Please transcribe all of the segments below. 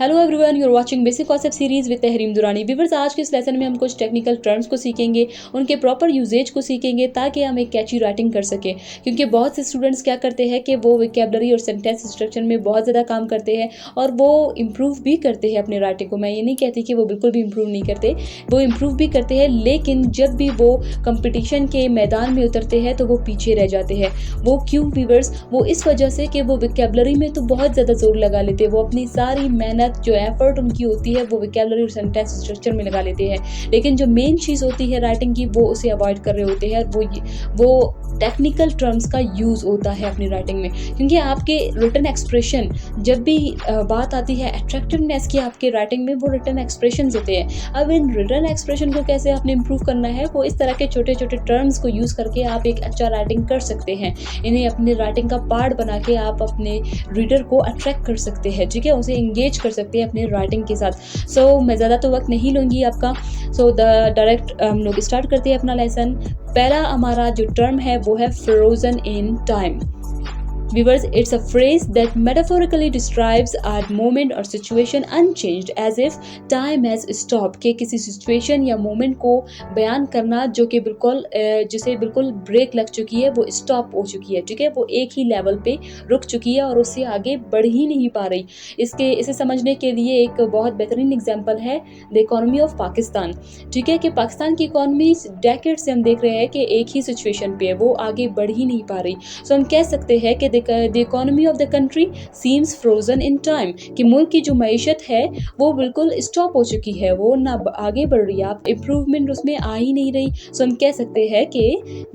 Hello everyone, you are watching basic concept series with Tahreem Durrani. Viewers, आज के इस lesson में हम कुछ टेक्निकल टर्म्स को सीखेंगे, उनके प्रॉपर यूजेज को सीखेंगे ताकि हम एक कैची राइटिंग कर सकें। क्योंकि बहुत से स्टूडेंट्स क्या करते हैं कि वो वोकैबुलरी और सेंटेंस स्ट्रक्चर में बहुत ज़्यादा काम करते हैं और वो इम्प्रूव भी करते हैं अपने राइटिंग को। मैं ये नहीं कहती कि वो बिल्कुल भी इम्प्रूव नहीं करते, वो इम्प्रूव भी करते हैं, लेकिन जब भी वो कंपटीशन के मैदान में उतरते हैं तो वो पीछे रह जाते हैं। वो क्यों व्यूअर्स? वो इस वजह से कि वो वोकैबुलरी में तो बहुत ज़्यादा जोर लगा लेते हैं, वो अपनी सारी मेहनत जो एफर्ट उनकी होती है वो वोकैबुलरी और सेंटेंस स्ट्रक्चर में लगा लेते हैं, लेकिन जो मेन चीज़ होती है राइटिंग की वो उसे अवॉइड कर रहे होते हैं। वो टेक्निकल टर्म्स का यूज़ होता है अपनी राइटिंग में, क्योंकि आपके रिटन एक्सप्रेशन जब भी बात आती है अट्रैक्टिवनेस की आपके राइटिंग में, वो रिटन एक्सप्रेशन होते हैं। अब इन रिटन एक्सप्रेशन को कैसे आपने इम्प्रूव करना है, वो इस तरह के छोटे छोटे टर्म्स को यूज़ करके आप एक अच्छा राइटिंग कर सकते हैं। इन्हें अपनी राइटिंग का पार्ट बना के आप अपने रीडर को अट्रैक्ट कर सकते हैं, ठीक है, उसे इंगेज कर सकते हैं अपने राइटिंग के साथ। सो मैं ज़्यादा तो वक्त नहीं लूँगी आपका। डायरेक्ट हम लोग स्टार्ट करते हैं अपना लेसन। पहला हमारा जो टर्म है वो है frozen in time. Viewers, it's a phrase that metaphorically describes a moment or situation unchanged as if time has stopped। के किसी सिचुएशन या मोमेंट को बयान करना जो कि बिल्कुल जिसे बिल्कुल ब्रेक लग चुकी है, वो स्टॉप हो चुकी है, ठीक है, वो एक ही लेवल पे रुक चुकी है और उससे आगे बढ़ ही नहीं पा रही। इसे समझने के लिए एक बहुत बेहतरीन एग्जांपल है द इकोनॉमी ऑफ पाकिस्तान, ठीक है, कि पाकिस्तान की इकोनॉमी डेकेड से हम देख रहे हैं कि एक ही सिचुएशन पे है, वो आगे बढ़ ही नहीं पा रही। सो हम कह सकते हैं कि the economy of the country seems frozen in time, कि मुल्क की जो मईशत है वो बिल्कुल स्टॉप हो चुकी है, वो ना आगे बढ़ रही है, आप इम्प्रूवमेंट उसमें आ ही नहीं रही। सो हम कह सकते हैं कि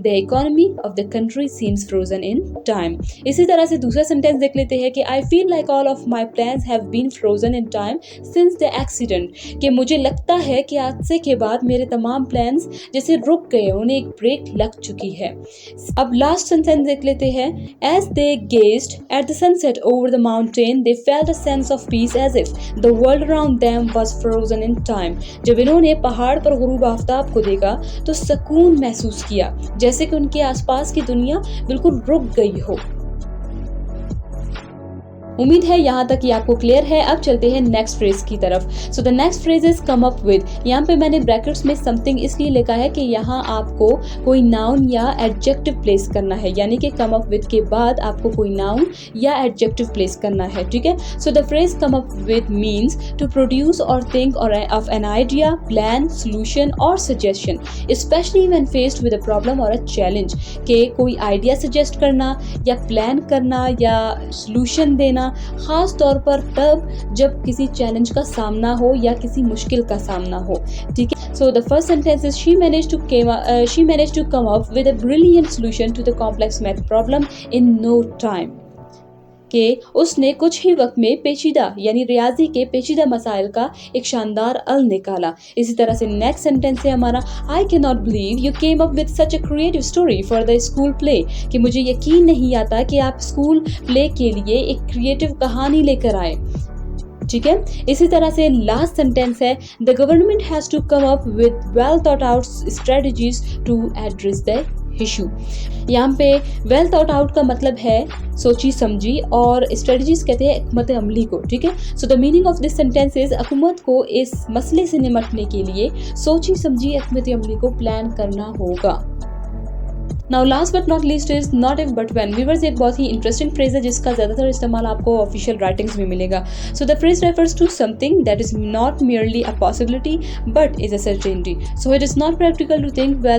the economy of the country seems frozen in time. इसी तरह से दूसरा सेंटेंस देख लेते हैं कि I feel like all of my plans have been frozen in time since the accident, कि मुझे लगता है कि हादसे के बाद मेरे तमाम प्लान्स जैसे रुक गए, उन्हें एक ब्रेक लग चुकी है। अब लास्ट सेंटेंस देख लेते हैं। As they gazed at the sunset over the mountain, they felt a sense of peace as if the world around them was frozen in time। जब इन्होंने पहाड़ पर गुरूब आफ्ताब को देखा तो सुकून महसूस किया, जैसे कि उनके आसपास की दुनिया बिल्कुल रुक गई हो। उम्मीद है यहाँ तक ये आपको क्लियर है। अब चलते हैं नेक्स्ट फ्रेज की तरफ। So the next phrase is come up with. यहाँ पे मैंने ब्रैकेट्स में समथिंग इसलिए लिखा है कि यहाँ आपको कोई नाउन या एडजेक्टिव प्लेस करना है, यानी कि कम अप विद के बाद आपको कोई नाउन या एडजेक्टिव प्लेस करना है, ठीक है। So the phrase come up with means to produce और थिंक और of an idea, plan, solution और suggestion, especially when faced with a problem और अ चैलेंज, के कोई आइडिया सजेस्ट करना या प्लान करना या सोल्यूशन देना, खास तौर पर तब जब किसी चैलेंज का सामना हो या किसी मुश्किल का सामना हो, ठीक है। So the first sentence is she managed to come up with a brilliant solution to the complex math problem in no time, कि उसने कुछ ही वक्त में पेचीदा यानी रियाजी के पेचीदा मसाइल का एक शानदार हल निकाला। इसी तरह से नेक्स्ट सेंटेंस है हमारा, I can not believe you came up with such a creative story for the school play, कि मुझे यकीन नहीं आता कि आप स्कूल प्ले के लिए एक क्रिएटिव कहानी लेकर आए, ठीक है। इसी तरह से लास्ट सेंटेंस है, the government has to come up with well thought out strategies to address the issue. यहाँ पे वेल थॉट आउट का मतलब है सोची समझी और स्ट्रेटजीज कहते हैं हिकमत अमली को, ठीक है। So the meaning of this sentence is हुकूमत को इस मसले से निपटने के लिए सोची समझी हिकमत अमली को प्लान करना होगा। Now last but not least is not if but when. Viewers, एक बहुत ही इंटरेस्टिंग फ्रेज है जिसका ज़्यादातर इस्तेमाल आपको ऑफिशियल राइटिंग्स में मिलेगा। So the phrase refers to something that is not merely a possibility but is a certainty, so it is not practical to think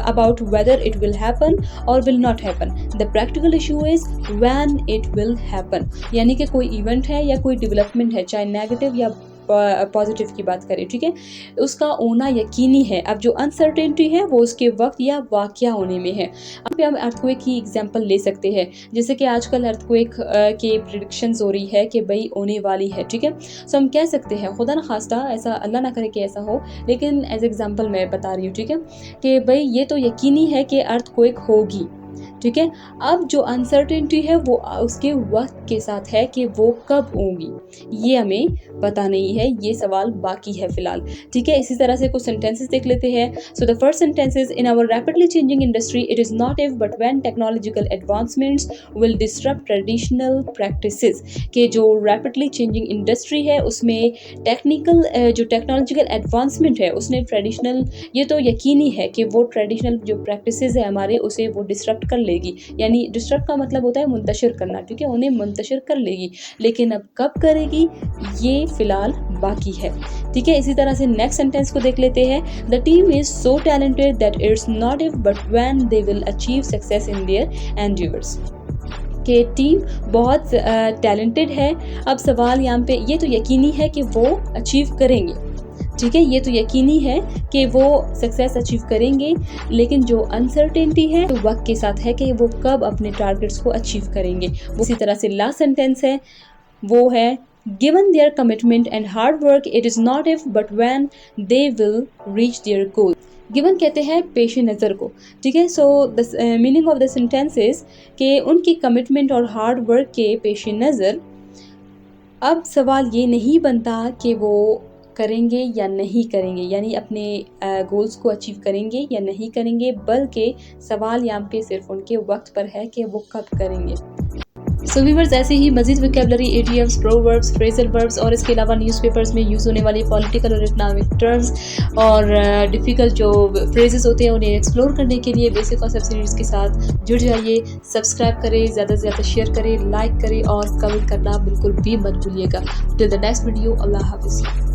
about whether it will happen or will not happen। the practical issue is when it will happen, यानी कि कोई event है या कोई development है, चाहे negative या positive की बात करें, ठीक है, उसका होना यकीनी है। अब जो अनसर्टेनिटी है वो उसके वक्त या वाकया होने में है। अब हम अर्थक्वेक की एग्जांपल ले सकते हैं, जैसे कि आजकल अर्थक्वेक के प्रिडिक्शंस हो रही है कि भाई होने वाली है, ठीक है। सो हम कह सकते हैं, खुदा न खास्ता ऐसा अल्लाह ना करे कि ऐसा हो, लेकिन एज एग्जांपल मैं बता रही हूँ, ठीक है, कि भाई ये तो यकीनी है कि अर्थक्वेक होगी, ठीक है। अब जो अनसर्टेनिटी है वो उसके वक्त के साथ है कि वो कब होंगी, ये हमें पता नहीं है, ये सवाल बाकी है फिलहाल। ठीक है, इसी तरह से कुछ सेंटेंसेस देख लेते हैं। So the first sentence is in our rapidly changing industry it is not if but when technological advancements will disrupt traditional practices, कि जो रैपिडली चेंजिंग इंडस्ट्री है उसमें जो टेक्नोलॉजिकल एडवांसमेंट है उसने ट्रेडिशनल, ये तो यकीनी है कि वो ट्रेडिशनल जो प्रैक्टिसेस है हमारे उसे वो डिसरप्ट कर लेगी। यानी डिसरप्ट का मतलब होता है मुंतशिर करना, ठीक है, उन्हें मुंतशिर कर लेगी, लेकिन अब कब करेगी ये फिलहाल बाकी है। ठीक है, इसी तरह से नेक्स्ट सेंटेंस को देख लेते हैं। The team is so talented that it's not if but when they will achieve success in their endeavours, कि टीम बहुत टैलेंटेड है। अब सवाल यहाँ पे ये तो यकीनी है कि वो अचीव करेंगे, ठीक है, ये तो यकीनी है कि वो सक्सेस अचीव करेंगे, लेकिन जो अनसर्टेनिटी है तो वक्त के साथ है कि वो कब अपने टारगेट्स को अचीव करेंगे। उसी तरह से लास्ट सेंटेंस है वो है given there commitment and hard work it is not if but when they will reach there goal. Given कहते हैं पेश नज़र को, ठीक है। So the meaning of the sentence is कि उनकी कमिटमेंट और हार्ड वर्क के पेश नज़र अब सवाल ये नहीं बनता कि वो करेंगे या नहीं करेंगे, यानी अपने गोल्स को अचीव करेंगे या नहीं करेंगे, बल्कि सवाल यहाँ पे सिर्फ उनके वक्त पर है कि वो कब करेंगे। सो व्यूअर्स, ऐसे ही मजीद वोकैबुलरी, एडीएम्स, प्रोवर्ब्स, फ्रेजल वर्ब्स और इसके अलावा न्यूज़पेपर्स में यूज़ होने वाले पॉलिटिकल और इकोनॉमिक टर्म्स और डिफ़िकल्ट जो फ्रेजेस होते हैं उन्हें एक्सप्लोर करने के लिए बेसिक कॉन्सेप्ट सीरीज़ के साथ जुड़ जाइए। सब्सक्राइब करें, ज़्यादा से ज़्यादा शेयर करें, लाइक करें और कमेंट करना बिल्कुल भी मत भूलिएगा। टिल द नेक्स्ट वीडियो, अल्लाह हाफिज़।